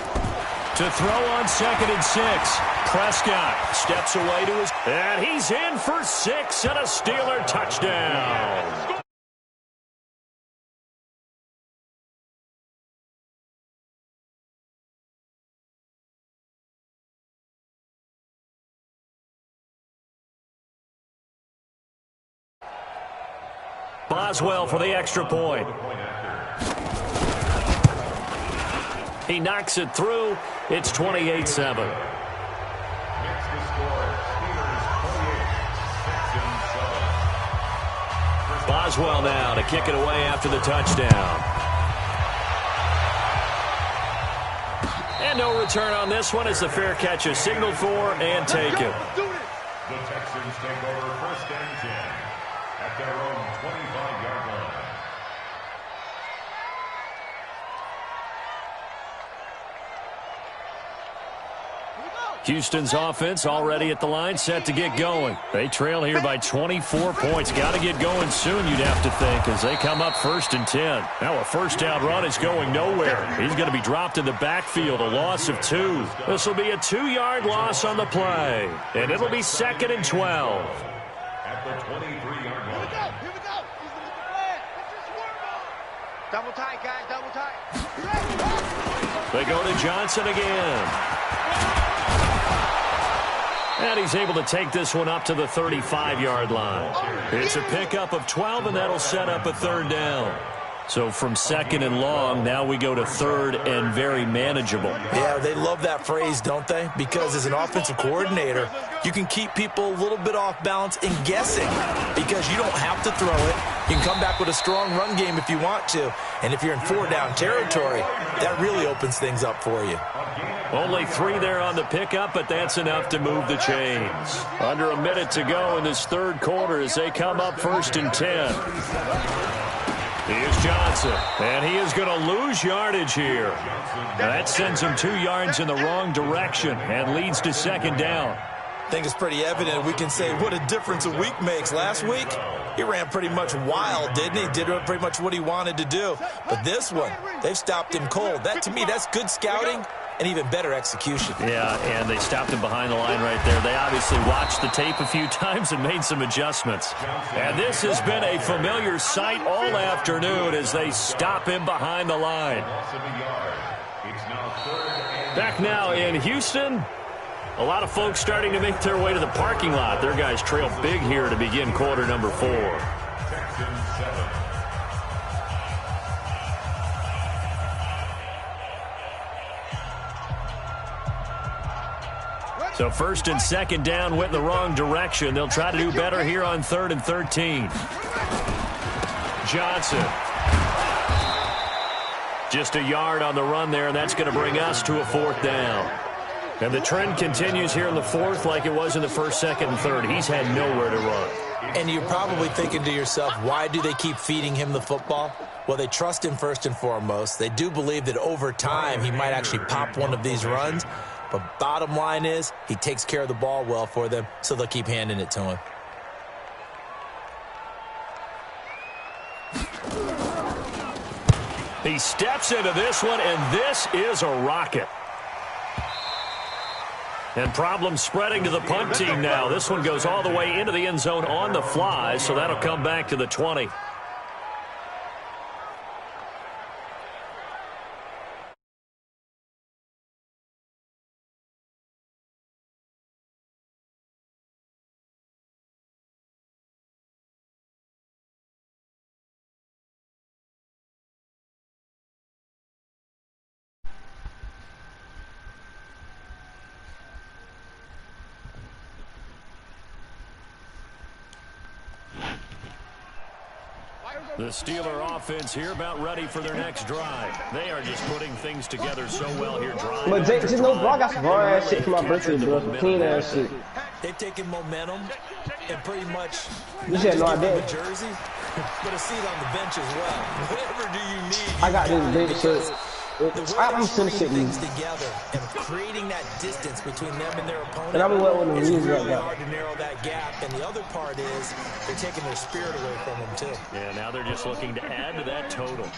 To throw on 2nd and 6. Prescott steps away to his... And he's in for 6 and a Steeler touchdown. Boswell for the extra point. He knocks it through. It's 28-7. Boswell now to kick it away after the touchdown. And no return on this one as the fair catch is signaled for and taken. The Texans take over 1st and 10 at their own 25-yard line. Houston's offense already at the line, set to get going. They trail here by 24 points. Got to get going soon, you'd have to think, as they come up 1st and 10. Now a first down run is going nowhere. He's going to be dropped in the backfield, a loss of 2. This will be a 2-yard loss on the play, and it'll be 2nd and 12. At the 23-yard line. Here we go. Double tight, guys. Double tight. They go to Johnson again. And he's able to take this one up to the 35-yard line. It's a pickup of 12, and that'll set up a 3rd down. So from 2nd and long, now we go to 3rd and very manageable. Yeah, they love that phrase, don't they? Because as an offensive coordinator, you can keep people a little bit off balance and guessing because you don't have to throw it. You can come back with a strong run game if you want to. And if you're in 4-down territory, that really opens things up for you. Only 3 there on the pickup, but that's enough to move the chains. Under a minute to go in this 3rd quarter as they come up 1st and 10. Here's Johnson, and he is going to lose yardage here. That sends him 2 yards in the wrong direction and leads to 2nd down. I think it's pretty evident. We can say what a difference a week makes. Last week, he ran pretty much wild, didn't he? Did pretty much what he wanted to do. But this one, they've stopped him cold. That, to me, that's good scouting and even better execution. Yeah, and they stopped him behind the line right there. They obviously watched the tape a few times and made some adjustments. And this has been a familiar sight all afternoon as they stop him behind the line. Back now in Houston, a lot of folks starting to make their way to the parking lot. Their guys trail big here to begin quarter number 4. So 1st and 2nd down went the wrong direction. They'll try to do better here on 3rd and 13. Johnson. Just a yard on the run there, and that's going to bring us to a 4th down. And the trend continues here in the 4th like it was in the 1st, 2nd, and 3rd. He's had nowhere to run. And you're probably thinking to yourself, why do they keep feeding him the football? Well, they trust him first and foremost. They do believe that over time he might actually pop one of these runs. But bottom line is, he takes care of the ball well for them, so they'll keep handing it to him. He steps into this one, and this is a rocket. And problems spreading to the punt team now. This one goes all the way into the end zone on the fly, so that'll come back to the 20. The Steeler offense here about ready for their next drive. They are just putting things together so well here. But Jake, just know, bro, I got some raw ass shit for my birthday, bro. Some clean ass shit. They've taken momentum and pretty much you said no, I didn't. A jersey, but a seat on the bench as well. Whatever do you need? I got this big shit. I'm sending shit things together and creating that distance between them and their opponent. And I've been waiting with it's the really hard to narrow that gap. And the other part is they're taking their spirit away from them too. Yeah, now they're just looking to add to that total.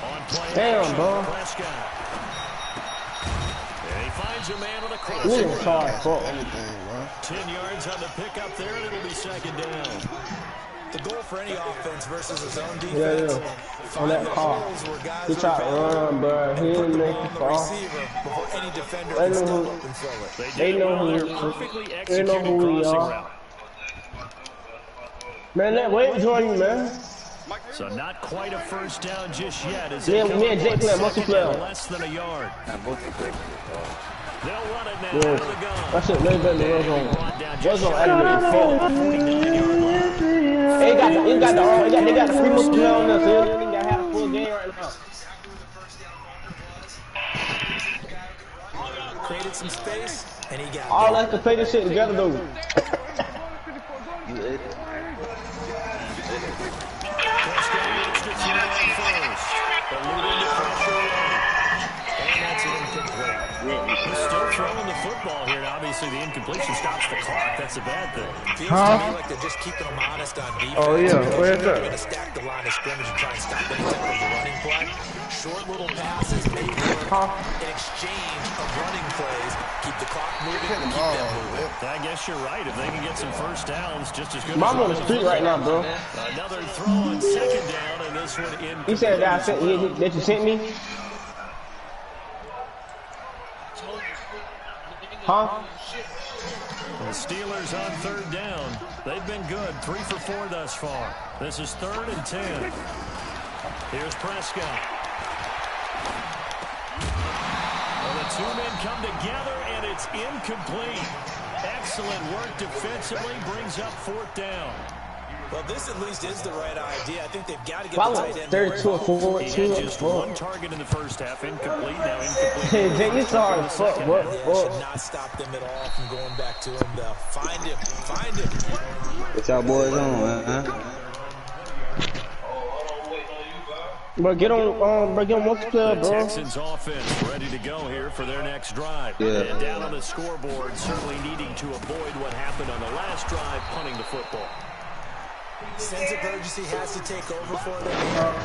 On play. Damn, bro. Prescott. And he finds a man with a cross. Ooh, sorry, fuck anything, bro. 10 yards on the pickup there, and it'll be second down. The goal for any offense versus his own defense. Yeah. On that call. He tried to run, bro. He didn't make the fall. Before any defender can step up and fill it. They know who we are. Man, that weight join you, man. So not quite a first down just yet. As me and Jake play multiplayer. Less than a yard. They'll run it now yeah. out of the gun. That shit way better than What's on animated fault? They got the free multiplayer on there, so they ain't got to have a full game right now. Created some space, and he got all that to play this shit together, though. He's still throwing the football here, and obviously the incompletion stops the clock. That's a bad thing. Feels to me like they're just keeping them honest on defense. Oh, yeah. Where's that? They're going to stack the line of scrimmage and try and stop any type of running play. Short little passes make work in exchange of running plays. Keep the clock moving. Keep them moving. I guess you're right. If they can get some first downs, just as good. I'm on the street right now, bro. Another throw on second down, and this one in. You said that you sent me? Huh? The Steelers on third down. They've been good. 3 for 4 thus far. This is 3rd and 10. Here's Prescott. Well, the two men come together, and it's incomplete. Excellent work defensively. Brings up 4th down. Well, this at least is the right idea. I think they've got to get the tight end. 32 or 4. He had just one target in the first half. Incomplete. Now incomplete. Jake, you sorry. Fuck. What? Should not stop them at all from going back to him. They'll find him. Find him. What y'all boys on, man? Bro, get on multiplayer, bro. The Texans offense ready to go here for their next drive. Yeah. And down on the scoreboard, certainly needing to avoid what happened on the last drive, punting the football. Sense of urgency has to take over for them.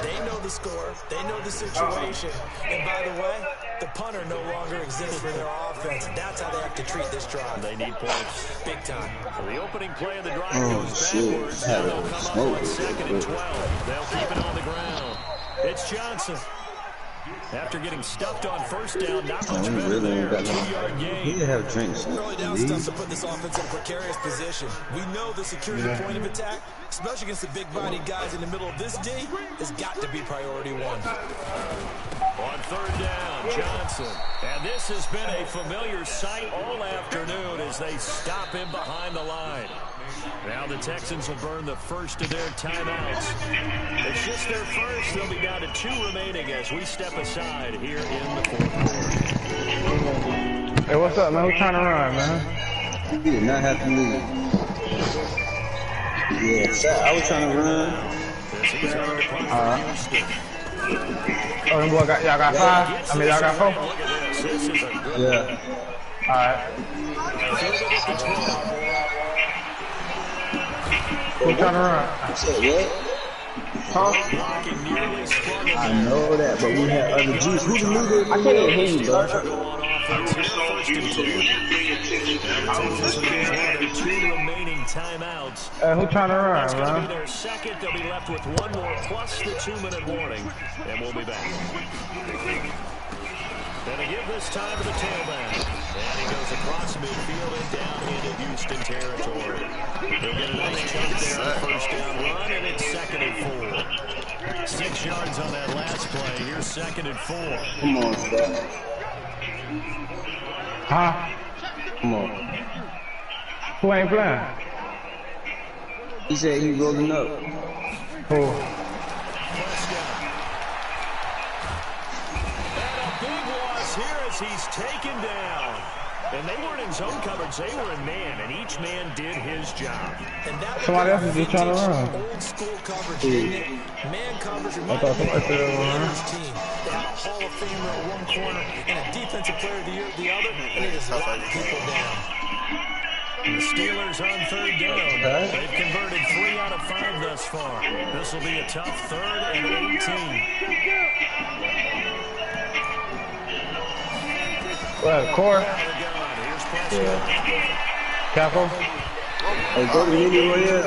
They know the score. They know the situation. And by the way, the punter no longer exists for their offense. That's how they have to treat this drive. They need points. Big time. So the opening play of the drive goes backwards. Now they'll come up on 2nd and 12. They'll keep it on the ground. It's Johnson. After getting stuffed on first down, not much better there. 2-yard gain. He didn't have drinks. Early down stuff to put this offense in a precarious position. We know the security point of attack, especially against the big-bodied guys in the middle of this D, has got to be priority 1. On 3rd down, Johnson. And this has been a familiar sight all afternoon as they stop him behind the line. Now the Texans will burn the first of their timeouts. It's just their first. They'll be down to 2 remaining as we step aside here in the 4th quarter. Hey, what's up, man? Who's trying to run, man? He did not have to move. Yeah, I was trying to run. Oh, y'all got 5? I mean, y'all got 4? Yeah. Alright. Who's trying to run? Huh? I know that, but we had other juice. Who the leader? I can't even hear you, bro. Timeouts. Who trying to run, That's going to man? be their second. They'll be left with 1 more plus the 2-minute warning, and we'll be back. Gonna give this time to the tailback. And he goes across midfield and down into Houston territory. He'll get a nice chunk there on the first down run, and it's 2nd and 4. 6 yards on that last play. Here's 2nd and 4. Come on, Scott. Huh? Come on. Who ain't playing? He said he rolling up. And a big loss here as he's taken down. And they weren't in zone coverage, they were in man, and each man did his job. And that was Somebody else is just trying to run. Old school coverage, didn't it? Man coverage I thought somebody said it was run. team. They had a Hall of Famer at one corner and a Defensive Player of the Year at the other, and they just locked people down. The Steelers on third down. They've converted 3 out of 5 thus far. This will be a tough 3rd and 18. Well, Core. Yeah. Capo. Hey, go to me, yeah.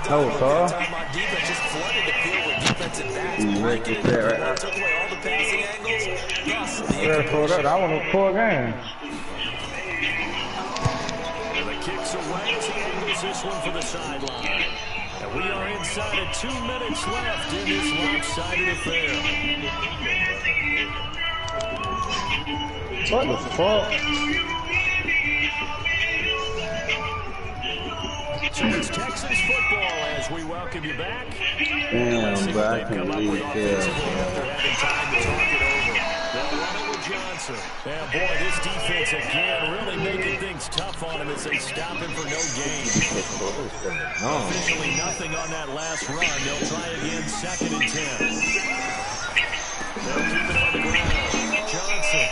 No, sir. Defense just flooded the field with defensive backs. Breaking it up, took away all the passing angles. I want to pull again. And the kick's away as he angles this one for the sideline. And we are inside of 2 minutes left in this lopsided affair. What the fuck? So it's Texans football as we welcome you back. Damn, bro, I can't believe After having time to talk it over. They'll run it with Johnson. Yeah, boy, this defense again really making things tough on him as they stop him for no gain. Officially nothing on that last run. They'll try again 2nd and 10. They'll keep it on the ground. Johnson.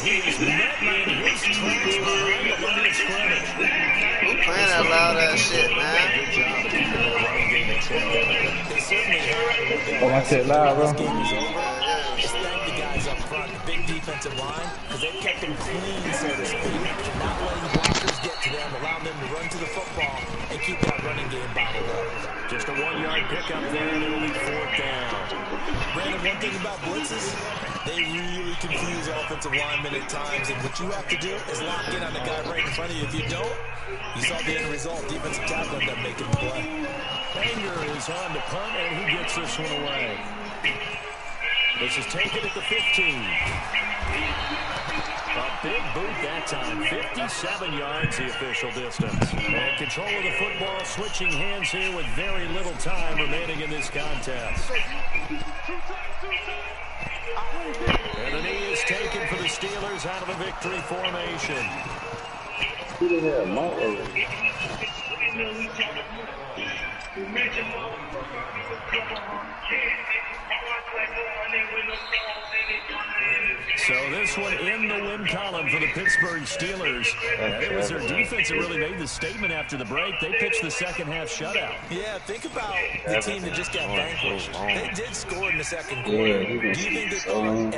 He is met in his tracks behind the line of scrimmage. Who playing that loud ass shit, man? Good job of keeping the running game in check. They certainly have. Oh, my shit loud, bro. This game is over. Just thank the guys up front, the big defensive line, because they've kept them clean, so to speak. Not letting the blockers get to them, allowing them to run to the football and keep that running game bottled up. Just a 1-yard pickup there, and it'll be 4th down. Brandon, one thing about blitzes, they really confuse offensive linemen at times, and what you have to do is lock in on the guy right in front of you. If you don't, you saw the end result. Defensive tackle ended up making the play. Anger is on to punt, and he gets this one away. This is taken at the 15. A big boot that time. 57 yards the official distance. And control of the football switching hands here with very little time remaining in this contest. And the knee is taken for the Steelers out of a victory formation. Who the hell, Mark? So this one in the win column for the Pittsburgh Steelers. And it was their defense that really made the statement after the break. They pitched the second-half shutout. Yeah, think about the team that just got vanquished. They did score in the second quarter. Do you think they thought at all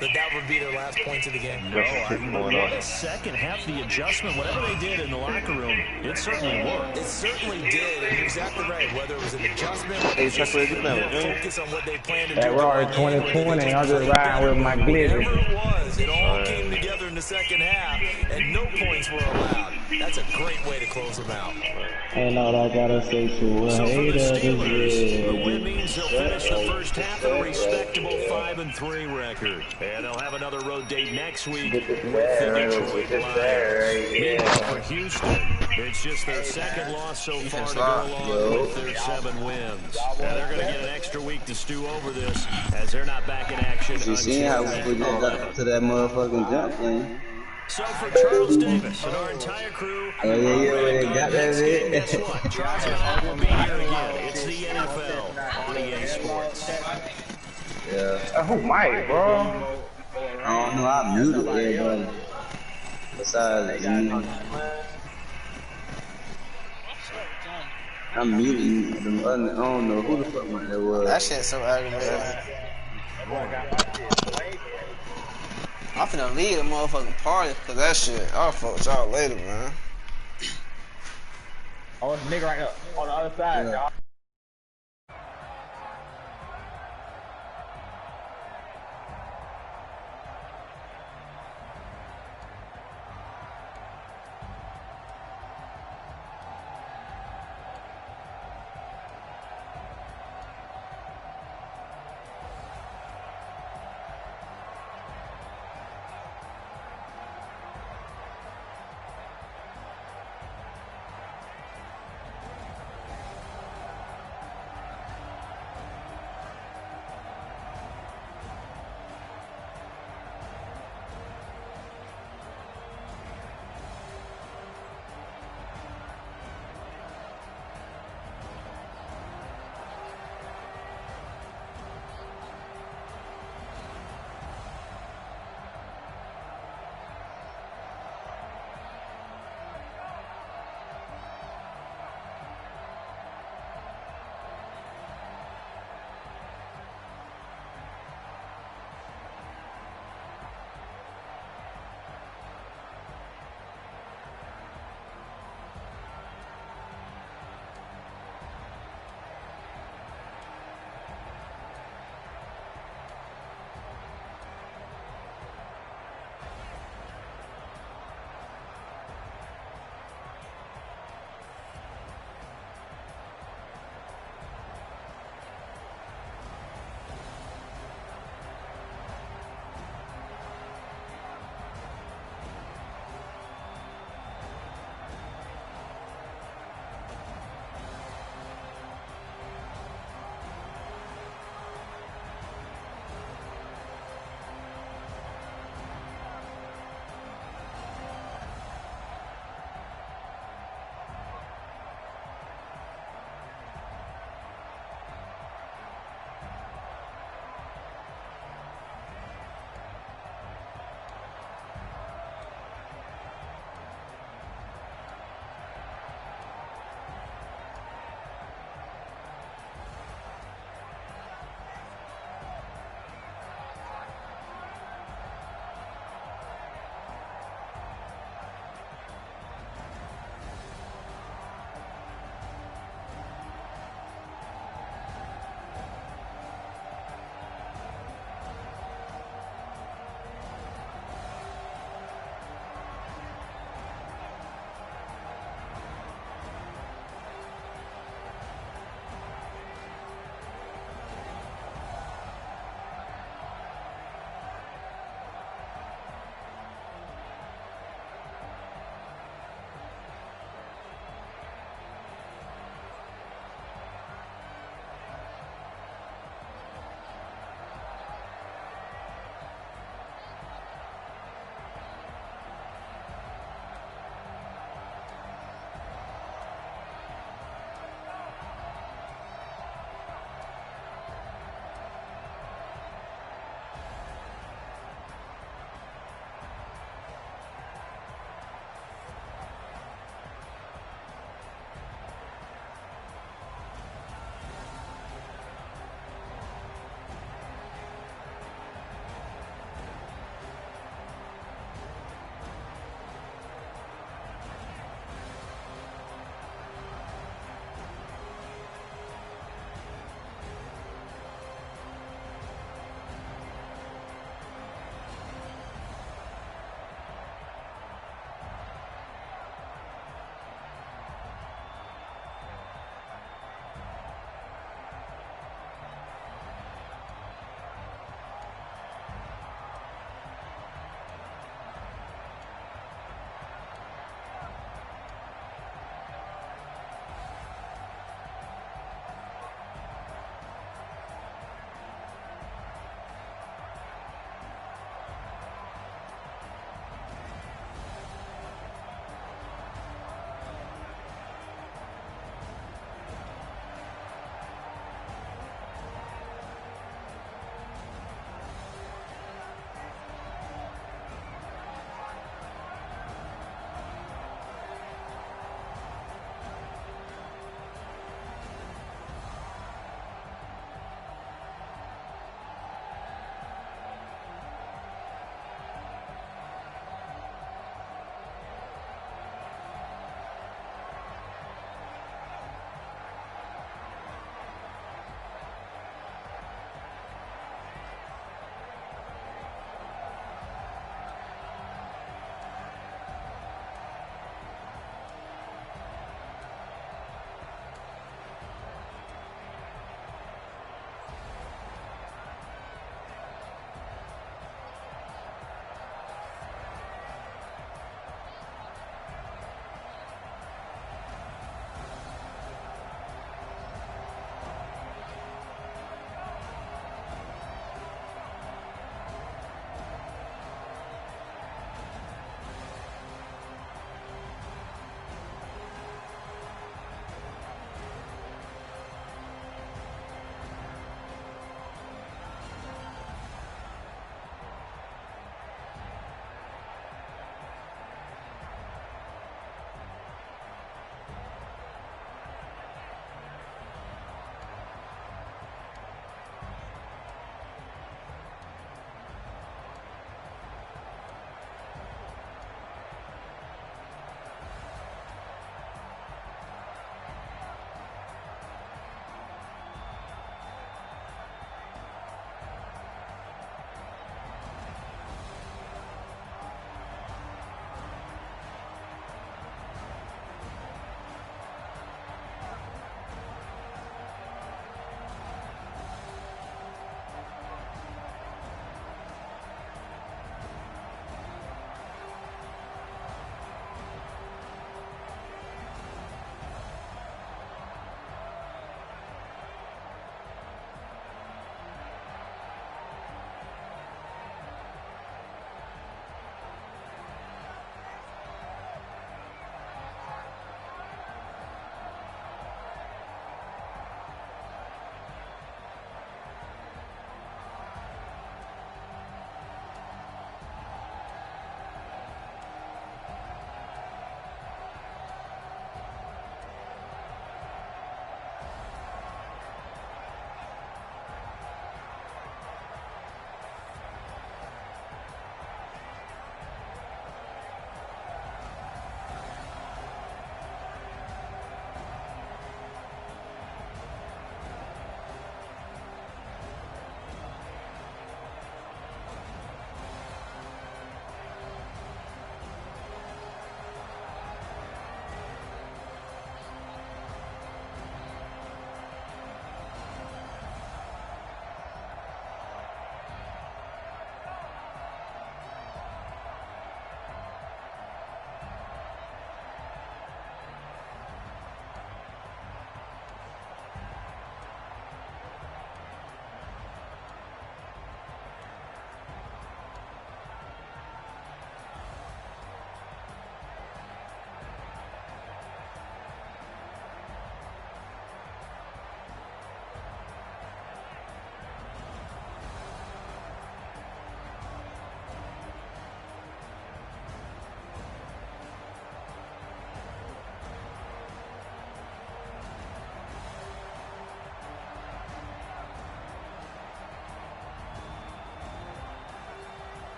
that would be their last points of the game? No, what a second half, the adjustment, whatever they did in the locker room, it certainly worked. It certainly did, and you're exactly right. Whether it was an adjustment, focus on what they planned to do. We're already 2020. I'm just riding with my glizzy. Whatever it was, it all came together in the second half, and no points were allowed. That's a great way to close them out. Ain't all I gotta say to her. So for the Steelers, the win means they'll finish the first half at a respectable 5-3 record. And they'll have another road date next week with the Detroit Lions. Meanwhile, for Houston, it's just their second loss so far to go along with their 7 wins. And they're going to get an extra week to stew over this as they're not back in action You see how we got up to that motherfucking jump thing? So for Charles Davis and our entire crew, got that shit. guess what? Charles and I will be here again. It's the NFL on EA Sports. Yeah. Who might, bro? I don't know. I muted everybody. Besides you. I'm muting them other. I don't know who the fuck that was. That shit's so aggravating. I'm finna leave the motherfucking party cause that shit. I'll fuck with y'all later, man. Oh, it's a nigga right there on the other side, y'all.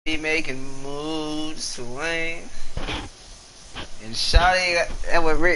Be making moves to Wayne. And Shawty, that was Rick